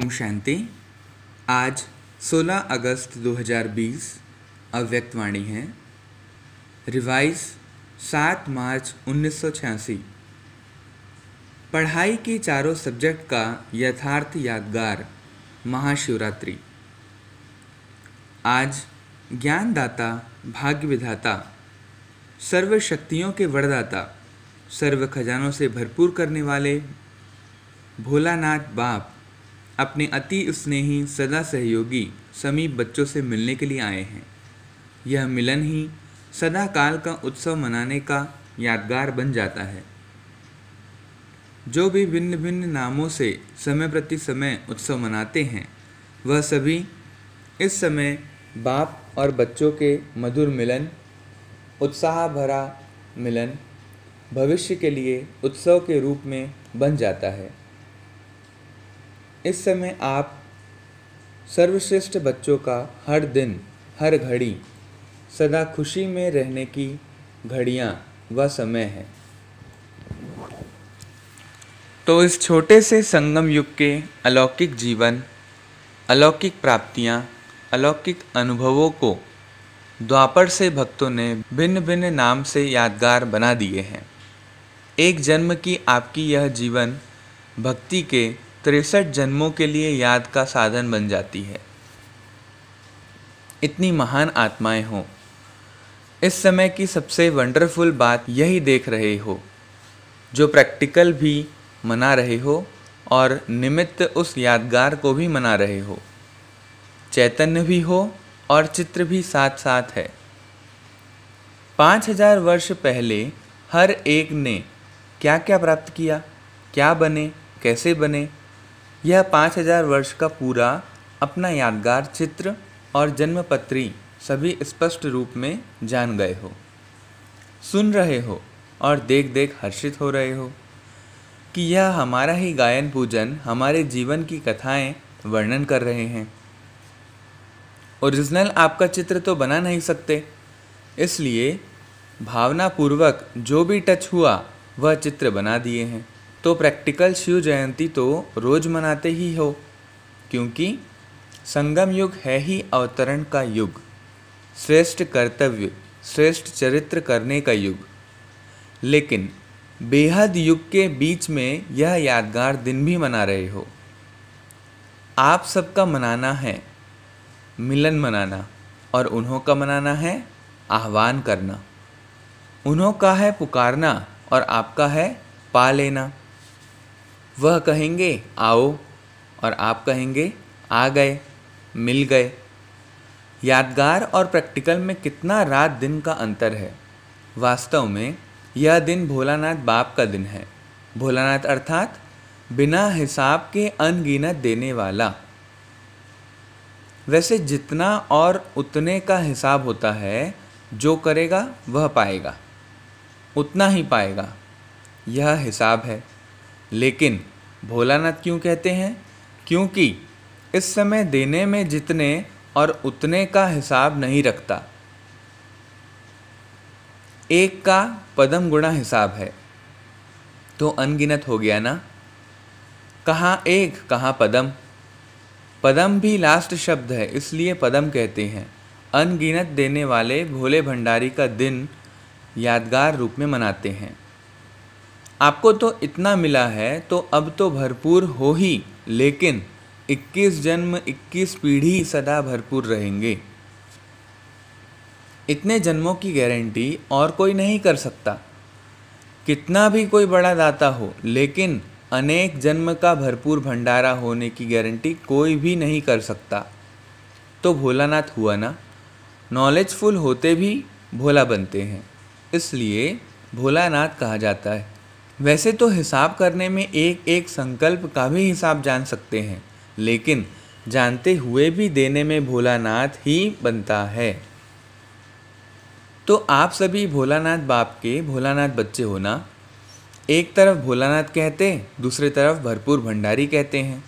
ओम शांति। आज 16 अगस्त 2020 अव्यक्तवाणी है। रिवाइज 7 मार्च 1986। पढ़ाई की चारों सब्जेक्ट का यथार्थ यादगार महाशिवरात्रि। आज ज्ञानदाता, भाग्य विधाता, सर्व शक्तियों के वरदाता, सर्व खजानों से भरपूर करने वाले भोलानाथ बाप अपने अति स्नेही सदा सहयोगी समीप बच्चों से मिलने के लिए आए हैं। यह मिलन ही सदा काल का उत्सव मनाने का यादगार बन जाता है। जो भी भिन्न भिन्न नामों से समय प्रति समय उत्सव मनाते हैं, वह सभी इस समय बाप और बच्चों के मधुर मिलन, उत्साह भरा मिलन भविष्य के लिए उत्सव के रूप में बन जाता है। इस समय आप सर्वश्रेष्ठ बच्चों का हर दिन हर घड़ी सदा खुशी में रहने की घड़ियाँ व समय है। तो इस छोटे से संगम युग के अलौकिक जीवन, अलौकिक प्राप्तियाँ, अलौकिक अनुभवों को द्वापर से भक्तों ने भिन्न भिन्न नाम से यादगार बना दिए हैं। एक जन्म की आपकी यह जीवन भक्ति के 63 जन्मों के लिए याद का साधन बन जाती है। इतनी महान आत्माएं हो, इस समय की सबसे वंडरफुल बात यही देख रहे हो, जो प्रैक्टिकल भी मना रहे हो और निमित्त उस यादगार को भी मना रहे हो। चैतन्य भी हो और चित्र भी साथ साथ है। 5000 वर्ष पहले हर एक ने क्या क्या प्राप्त किया, क्या बने, कैसे बने, यह 5000 वर्ष का पूरा अपना यादगार चित्र और जन्मपत्री सभी स्पष्ट रूप में जान गए हो, सुन रहे हो और देख देख हर्षित हो रहे हो कि यह हमारा ही गायन पूजन हमारे जीवन की कथाएं वर्णन कर रहे हैं। ओरिजिनल आपका चित्र तो बना नहीं सकते, इसलिए भावनापूर्वक जो भी टच हुआ वह चित्र बना दिए हैं। तो प्रैक्टिकल शिव जयंती तो रोज़ मनाते ही हो, क्योंकि संगम युग है ही अवतरण का युग, श्रेष्ठ कर्तव्य, श्रेष्ठ चरित्र करने का युग। लेकिन बेहद युग के बीच में यह यादगार दिन भी मना रहे हो। आप सबका मनाना है मिलन मनाना, और उन्हों का मनाना है आह्वान करना। उन्हों का है पुकारना और आपका है पा लेना। वह कहेंगे आओ और आप कहेंगे आ गए, मिल गए। यादगार और प्रैक्टिकल में कितना रात दिन का अंतर है। वास्तव में यह दिन भोलानाथ बाप का दिन है। भोलानाथ अर्थात बिना हिसाब के अनगिनत देने वाला। वैसे जितना और उतने का हिसाब होता है, जो करेगा वह पाएगा, उतना ही पाएगा, यह हिसाब है। लेकिन भोलानाथ क्यों कहते हैं? क्योंकि इस समय देने में जितने और उतने का हिसाब नहीं रखता। एक का पदम गुणा हिसाब है, तो अनगिनत हो गया ना। कहाँ एक, कहाँ पदम। पदम भी लास्ट शब्द है, इसलिए पदम कहते हैं। अनगिनत देने वाले भोले भंडारी का दिन यादगार रूप में मनाते हैं। आपको तो इतना मिला है तो अब तो भरपूर हो ही, लेकिन 21 जन्म 21 पीढ़ी सदा भरपूर रहेंगे। इतने जन्मों की गारंटी और कोई नहीं कर सकता। कितना भी कोई बड़ा दाता हो, लेकिन अनेक जन्म का भरपूर भंडारा होने की गारंटी कोई भी नहीं कर सकता। तो भोलानाथ हुआ ना। नॉलेजफुल होते भी भोला बनते हैं, इसलिए भोलानाथ कहा जाता है। वैसे तो हिसाब करने में एक एक संकल्प का भी हिसाब जान सकते हैं, लेकिन जानते हुए भी देने में भोलानाथ ही बनता है। तो आप सभी भोलानाथ बाप के भोलानाथ बच्चे हो ना। एक तरफ भोलानाथ कहते, दूसरी तरफ भरपूर भंडारी कहते हैं।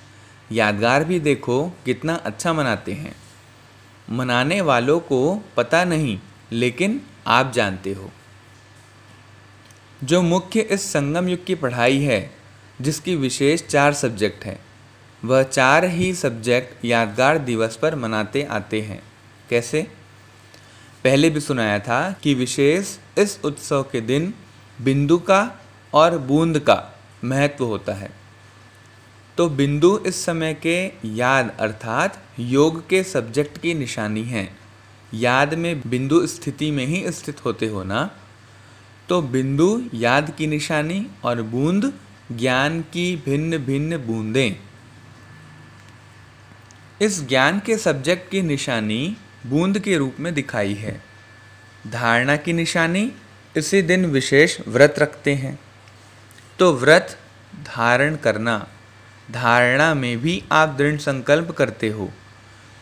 यादगार भी देखो कितना अच्छा मनाते हैं। मनाने वालों को पता नहीं, लेकिन आप जानते हो। जो मुख्य इस संगम युग की पढ़ाई है, जिसकी विशेष 4 सब्जेक्ट हैं, वह 4 ही सब्जेक्ट यादगार दिवस पर मनाते आते हैं। कैसे? पहले भी सुनाया था कि विशेष इस उत्सव के दिन बिंदु का और बूंद का महत्व होता है। तो बिंदु इस समय के याद अर्थात योग के सब्जेक्ट की निशानी है। याद में बिंदु स्थिति में ही स्थित होते हो ना, तो बिंदु याद की निशानी और बूंद ज्ञान की भिन्न भिन्न बूंदें। इस ज्ञान के सब्जेक्ट की निशानी बूंद के रूप में दिखाई है। धारणा की निशानी इसी दिन विशेष व्रत रखते हैं। तो व्रत धारण करना, धारणा में भी आप दृढ़ संकल्प करते हो,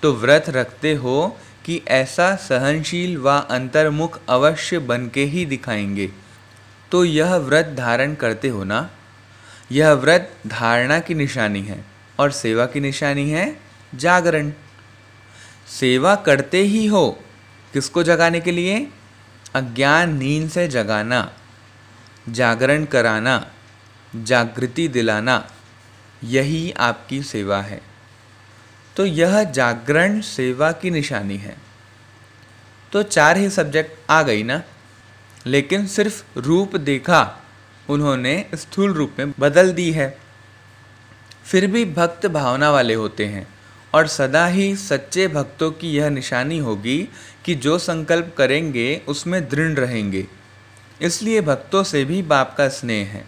तो व्रत रखते हो कि ऐसा सहनशील व अंतर्मुख अवश्य बन के ही दिखाएंगे। तो यह व्रत धारण करते हो ना, यह व्रत धारणा की निशानी है और सेवा की निशानी है जागरण। सेवा करते ही हो, किसको जगाने के लिए? अज्ञान नींद से जगाना, जागरण कराना, जागृति दिलाना, यही आपकी सेवा है। तो यह जागरण सेवा की निशानी है। तो 4 ही सब्जेक्ट आ गई ना, लेकिन सिर्फ रूप देखा उन्होंने स्थूल रूप में बदल दी है। फिर भी भक्त भावना वाले होते हैं और सदा ही सच्चे भक्तों की यह निशानी होगी कि जो संकल्प करेंगे उसमें दृढ़ रहेंगे। इसलिए भक्तों से भी बाप का स्नेह है।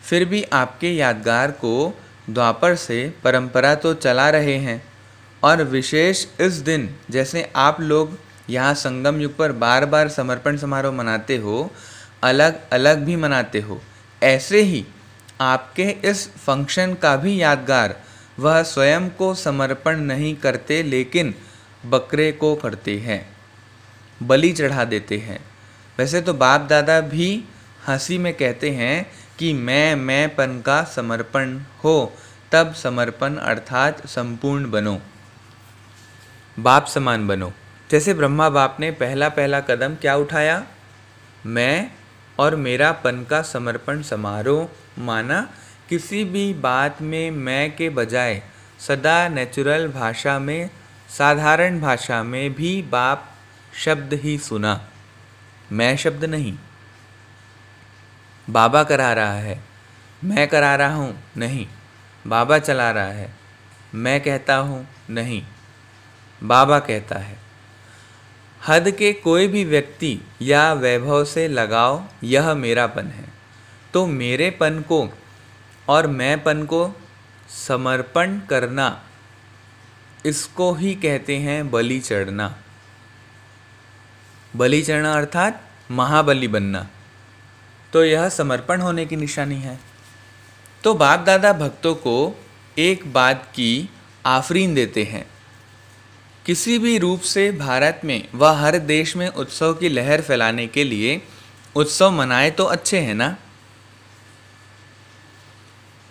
फिर भी आपके यादगार को द्वापर से परंपरा तो चला रहे हैं और विशेष इस दिन जैसे आप लोग यहाँ संगम युग पर बार बार समर्पण समारोह मनाते हो, अलग अलग भी मनाते हो, ऐसे ही आपके इस फंक्शन का भी यादगार वह स्वयं को समर्पण नहीं करते लेकिन बकरे को करते हैं, बलि चढ़ा देते हैं। वैसे तो बाप दादा भी हंसी में कहते हैं कि मैंपन का समर्पण हो, तब समर्पण अर्थात संपूर्ण बनो, बाप समान बनो। जैसे ब्रह्मा बाप ने पहला कदम क्या उठाया? मैं और मेरापन का समर्पण समारोह माना। किसी भी बात में मैं के बजाय सदा नेचुरल भाषा में, साधारण भाषा में भी बाप शब्द ही सुना, मैं शब्द नहीं। बाबा करा रहा है, मैं करा रहा हूँ नहीं। बाबा चला रहा है, मैं कहता हूँ नहीं, बाबा कहता है। हद के कोई भी व्यक्ति या वैभव से लगाव, यह मेरापन है। तो मेरेपन को और मैंपन को समर्पण करना, इसको ही कहते हैं बलि चढ़ना। बलि चढ़ना अर्थात महाबली बनना। तो यह समर्पण होने की निशानी है। तो बाप दादा भक्तों को एक बात की आफरीन देते हैं, किसी भी रूप से भारत में व हर देश में उत्सव की लहर फैलाने के लिए उत्सव मनाए तो अच्छे हैं ना,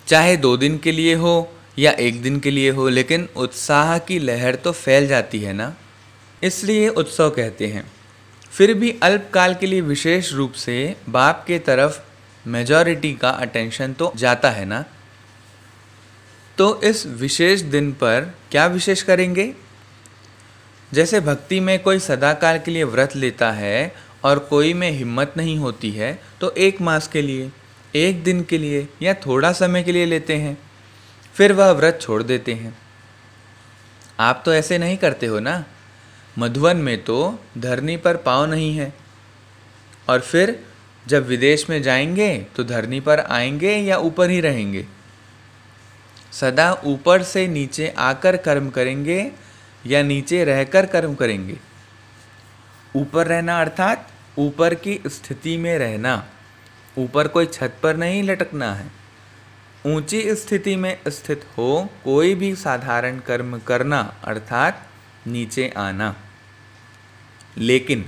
चाहे 2 दिन के लिए हो या 1 दिन के लिए हो, लेकिन उत्साह की लहर तो फैल जाती है ना, इसलिए उत्सव कहते हैं। फिर भी अल्पकाल के लिए विशेष रूप से बाप के तरफ मेजॉरिटी का अटेंशन तो जाता है ना। तो इस विशेष दिन पर क्या विशेष करेंगे? जैसे भक्ति में कोई सदाकाल के लिए व्रत लेता है और कोई में हिम्मत नहीं होती है, तो 1 मास के लिए, 1 दिन के लिए या थोड़ा समय के लिए लेते हैं, फिर वह व्रत छोड़ देते हैं। आप तो ऐसे नहीं करते हो ना। मधुवन में तो धरनी पर पाँव नहीं है, और फिर जब विदेश में जाएंगे तो धरनी पर आएंगे या ऊपर ही रहेंगे? सदा ऊपर से नीचे आकर कर्म करेंगे या नीचे रहकर कर्म करेंगे? ऊपर रहना अर्थात ऊपर की स्थिति में रहना। ऊपर कोई छत पर नहीं लटकना है। ऊंची स्थिति में स्थित हो कोई भी साधारण कर्म करना अर्थात नीचे आना। लेकिन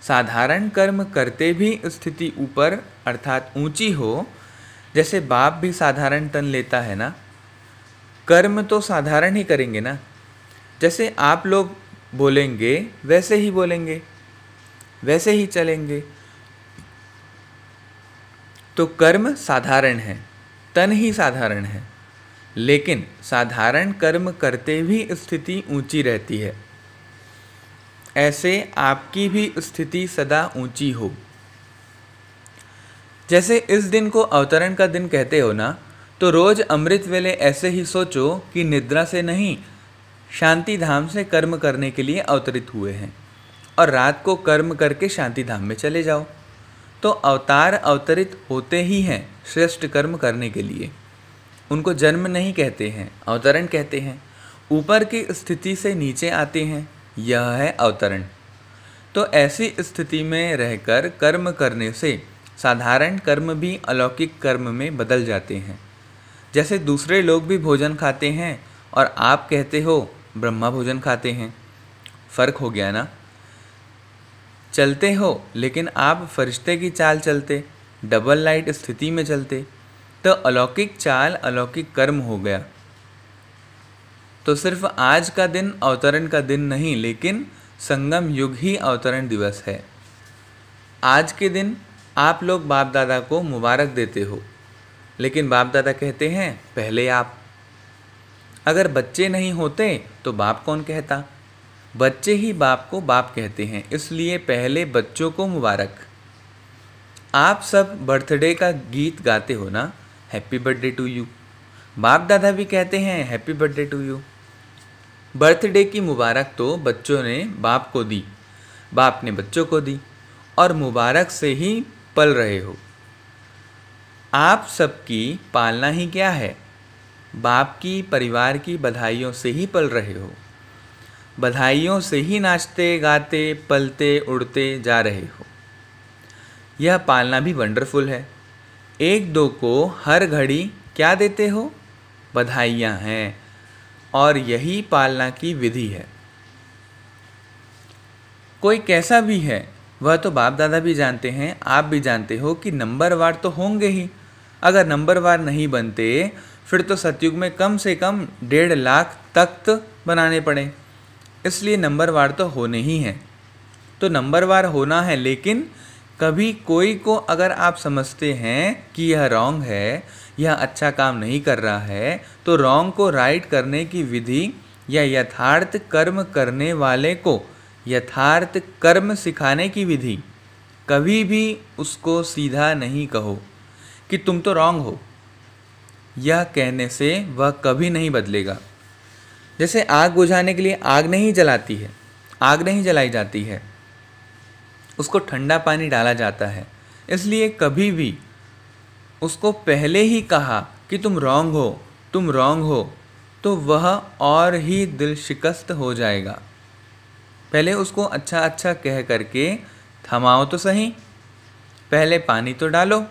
साधारण कर्म करते भी स्थिति ऊपर अर्थात ऊंची हो, जैसे बाप भी साधारण तन लेता है ना, कर्म तो साधारण ही करेंगे ना। जैसे आप लोग बोलेंगे वैसे ही बोलेंगे, वैसे ही चलेंगे। तो कर्म साधारण है, तन ही साधारण है, लेकिन साधारण कर्म करते भी स्थिति ऊंची रहती है। ऐसे आपकी भी स्थिति सदा ऊंची हो। जैसे इस दिन को अवतरण का दिन कहते हो ना, तो रोज अमृत वेले ऐसे ही सोचो कि निद्रा से नहीं, शांति धाम से कर्म करने के लिए अवतरित हुए हैं, और रात को कर्म करके शांति धाम में चले जाओ। तो अवतार अवतरित होते ही हैं श्रेष्ठ कर्म करने के लिए। उनको जन्म नहीं कहते हैं, अवतरण कहते हैं। ऊपर की स्थिति से नीचे आते हैं, यह है अवतरण। तो ऐसी स्थिति में रहकर कर्म करने से साधारण कर्म भी अलौकिक कर्म में बदल जाते हैं। जैसे दूसरे लोग भी भोजन खाते हैं और आप कहते हो ब्रह्मा भोजन खाते हैं, फर्क हो गया ना। चलते हो लेकिन आप फरिश्ते की चाल चलते, डबल लाइट स्थिति में चलते, तो अलौकिक चाल अलौकिक कर्म हो गया। तो सिर्फ आज का दिन अवतरण का दिन नहीं, लेकिन संगम युग ही अवतरण दिवस है। आज के दिन आप लोग बाप दादा को मुबारक देते हो, लेकिन बाप दादा कहते हैं पहले आप। अगर बच्चे नहीं होते तो बाप कौन कहता? बच्चे ही बाप को बाप कहते हैं, इसलिए पहले बच्चों को मुबारक। आप सब बर्थडे का गीत गाते हो ना, हैप्पी बर्थडे टू यू। बाप दादा भी कहते हैं happy birthday to you. Birthday की मुबारक तो बच्चों ने बाप को दी, बाप ने बच्चों को दी, और मुबारक से ही पल रहे हो। आप सबकी पालना ही क्या है? बाप की, परिवार की बधाइयों से ही पल रहे हो। बधाइयों से ही नाचते गाते पलते उड़ते जा रहे हो। यह पालना भी वंडरफुल है। एक दो को हर घड़ी क्या देते हो? बधाइयाँ हैं, और यही पालना की विधि है। कोई कैसा भी है वह तो बाप दादा भी जानते हैं, आप भी जानते हो कि नंबरवार तो होंगे ही। अगर नंबरवार नहीं बनते फिर तो सतयुग में कम से कम 1.5 लाख तख्त बनाने पड़े, इसलिए नंबरवार तो होने ही हैं। तो नंबरवार होना है, लेकिन कभी कोई को अगर आप समझते हैं कि यह रॉन्ग है, यह अच्छा काम नहीं कर रहा है, तो रॉन्ग को राइट करने की विधि या यथार्थ कर्म करने वाले को यथार्थ कर्म सिखाने की विधि, कभी भी उसको सीधा नहीं कहो कि तुम तो रॉन्ग हो। यह कहने से वह कभी नहीं बदलेगा। जैसे आग बुझाने के लिए आग नहीं जलाती है, आग नहीं जलाई जाती है, उसको ठंडा पानी डाला जाता है। इसलिए कभी भी उसको पहले ही कहा कि तुम रॉन्ग हो, तुम रॉन्ग हो, तो वह और ही दिल शिकस्त हो जाएगा। पहले उसको अच्छा अच्छा कह करके थमाओ तो सही, पहले पानी तो डालो,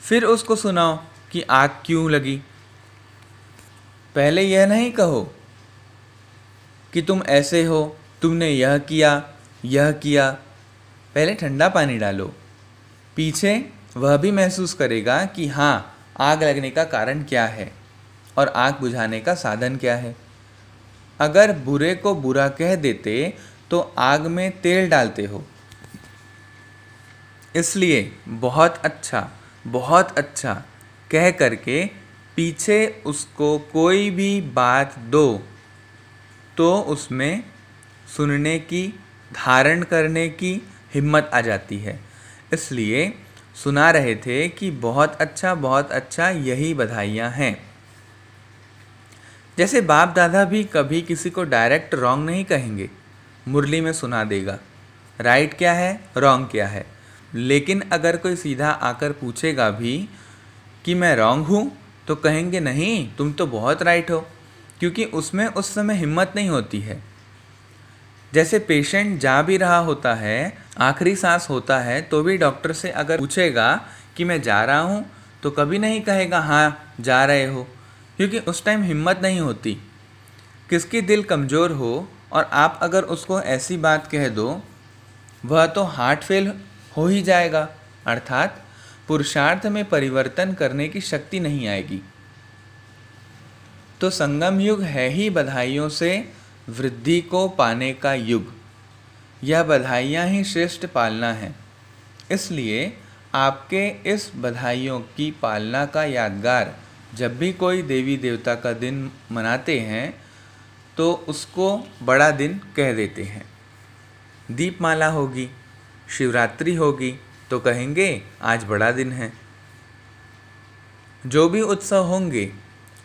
फिर उसको सुनाओ कि आग क्यों लगी। पहले यह नहीं कहो कि तुम ऐसे हो, तुमने यह किया यह किया। पहले ठंडा पानी डालो, पीछे वह भी महसूस करेगा कि हाँ, आग लगने का कारण क्या है और आग बुझाने का साधन क्या है। अगर बुरे को बुरा कह देते तो आग में तेल डालते हो। इसलिए बहुत अच्छा कह करके पीछे उसको कोई भी बात दो तो उसमें सुनने की, धारण करने की हिम्मत आ जाती है। इसलिए सुना रहे थे कि बहुत अच्छा यही बधाइयाँ हैं। जैसे बाप दादा भी कभी किसी को डायरेक्ट रॉन्ग नहीं कहेंगे, मुरली में सुना देगा राइट क्या है रॉन्ग क्या है। लेकिन अगर कोई सीधा आकर पूछेगा भी कि मैं रॉन्ग हूँ, तो कहेंगे नहीं, तुम तो बहुत राइट हो, क्योंकि उसमें उस समय हिम्मत नहीं होती है। जैसे पेशेंट जा भी रहा होता है, आखिरी सांस होता है, तो भी डॉक्टर से अगर पूछेगा कि मैं जा रहा हूँ, तो कभी नहीं कहेगा हाँ जा रहे हो, क्योंकि उस टाइम हिम्मत नहीं होती। किसकी दिल कमज़ोर हो और आप अगर उसको ऐसी बात कह दो, वह तो हार्ट फेल हो ही जाएगा, अर्थात पुरुषार्थ में परिवर्तन करने की शक्ति नहीं आएगी। तो संगम युग है ही बधाइयों से वृद्धि को पाने का युग। यह बधाइयाँ ही श्रेष्ठ पालना है। इसलिए आपके इस बधाइयों की पालना का यादगार जब भी कोई देवी देवता का दिन मनाते हैं तो उसको बड़ा दिन कह देते हैं। दीपमाला होगी, शिवरात्रि होगी तो कहेंगे आज बड़ा दिन है। जो भी उत्सव होंगे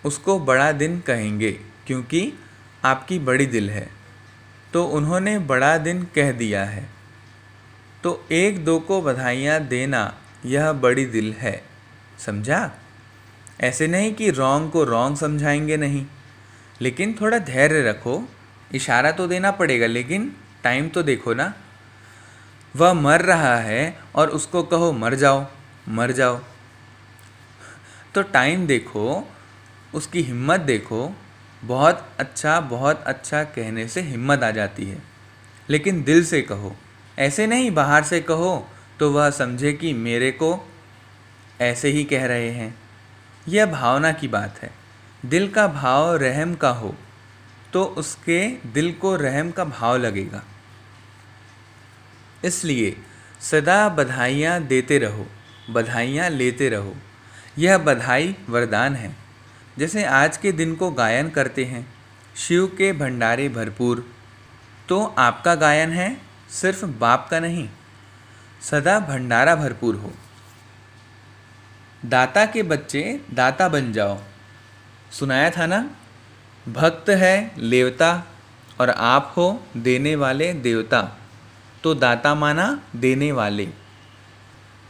उसको बड़ा दिन कहेंगे क्योंकि आपकी बड़ी दिल है, तो उन्होंने बड़ा दिन कह दिया है। तो एक दो को बधाइयाँ देना यह बड़ी दिल है, समझा? ऐसे नहीं कि रॉन्ग को रॉन्ग समझाएंगे नहीं, लेकिन थोड़ा धैर्य रखो। इशारा तो देना पड़ेगा लेकिन टाइम तो देखो ना। वह मर रहा है और उसको कहो मर जाओ मर जाओ, तो टाइम देखो, उसकी हिम्मत देखो। बहुत अच्छा कहने से हिम्मत आ जाती है, लेकिन दिल से कहो। ऐसे नहीं बाहर से कहो तो वह समझे कि मेरे को ऐसे ही कह रहे हैं। यह भावना की बात है। दिल का भाव रहम का हो तो उसके दिल को रहम का भाव लगेगा। इसलिए सदा बधाइयाँ देते रहो, बधाइयाँ लेते रहो। यह बधाई वरदान है। जैसे आज के दिन को गायन करते हैं, शिव के भंडारे भरपूर, तो आपका गायन है सिर्फ बाप का नहीं, सदा भंडारा भरपूर हो। दाता के बच्चे दाता बन जाओ, सुनाया था ना। भक्त है लेवता और आप हो देने वाले देवता, तो दाता माना देने वाले।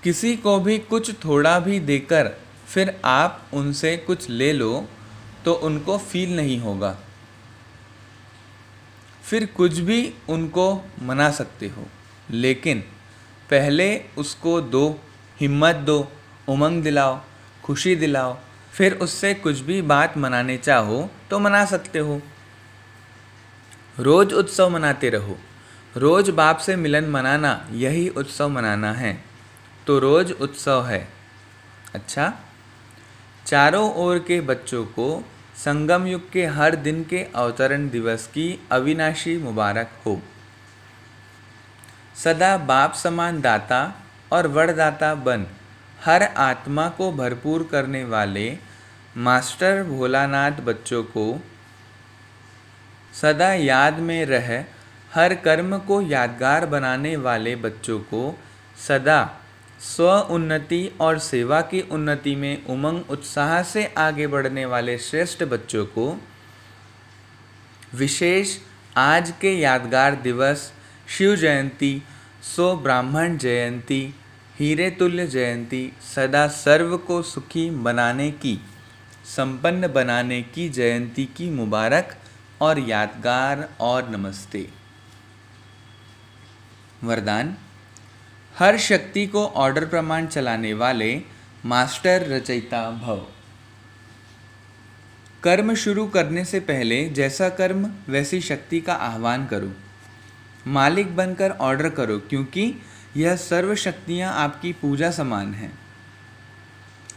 किसी को भी कुछ थोड़ा भी देकर फिर आप उनसे कुछ ले लो तो उनको फील नहीं होगा, फिर कुछ भी उनको मना सकते हो, लेकिन पहले उसको दो, हिम्मत दो, उमंग दिलाओ, खुशी दिलाओ, फिर उससे कुछ भी बात मनाने चाहो तो मना सकते हो। रोज़ उत्सव मनाते रहो। रोज़ बाप से मिलन मनाना यही उत्सव मनाना है, तो रोज़ उत्सव है। अच्छा, चारों ओर के बच्चों को संगम युग के हर दिन के अवतरण दिवस की अविनाशी मुबारक हो। सदा बाप समान दाता और वरदाता बन हर आत्मा को भरपूर करने वाले मास्टर भोलानाथ बच्चों को सदा याद में रह हर कर्म को यादगार बनाने वाले बच्चों को सदा स्व उन्नति और सेवा की उन्नति में उमंग उत्साह से आगे बढ़ने वाले श्रेष्ठ बच्चों को विशेष आज के यादगार दिवस शिव जयंती, सो ब्राह्मण जयंती, हीरे तुल्य जयंती, सदा सर्व को सुखी बनाने की, संपन्न बनाने की जयंती की मुबारक और यादगार और नमस्ते। वरदान: हर शक्ति को ऑर्डर प्रमाण चलाने वाले मास्टर रचयिता भव। कर्म शुरू करने से पहले जैसा कर्म वैसी शक्ति का आह्वान करो। मालिक बनकर ऑर्डर करो, क्योंकि यह सर्व शक्तियाँ आपकी पूजा समान हैं।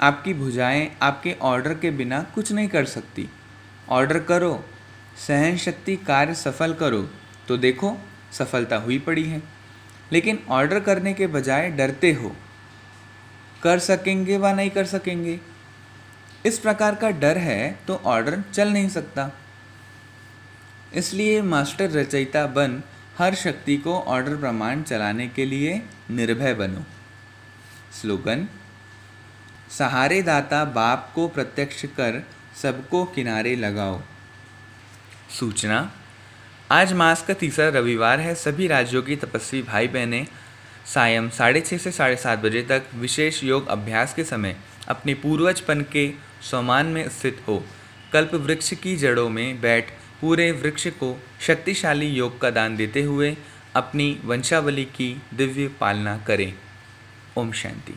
आपकी भुजाएं आपके ऑर्डर के बिना कुछ नहीं कर सकती। ऑर्डर करो, सहन शक्ति कार्य सफल करो, तो देखो सफलता हुई पड़ी है। लेकिन ऑर्डर करने के बजाय डरते हो, कर सकेंगे व नहीं कर सकेंगे, इस प्रकार का डर है तो ऑर्डर चल नहीं सकता। इसलिए मास्टर रचयिता बन हर शक्ति को ऑर्डर प्रमाण चलाने के लिए निर्भय बनो। स्लोगन: सहारे दाता बाप को प्रत्यक्ष कर सबको किनारे लगाओ। सूचना: आज मास का तीसरा रविवार है। सभी राज्यों की तपस्वी भाई बहनें सायं 6:30 से 7:30 बजे तक विशेष योग अभ्यास के समय अपने पूर्वजपन के स्वमान में स्थित हो कल्प वृक्ष की जड़ों में बैठ पूरे वृक्ष को शक्तिशाली योग का दान देते हुए अपनी वंशावली की दिव्य पालना करें। ओम शांति।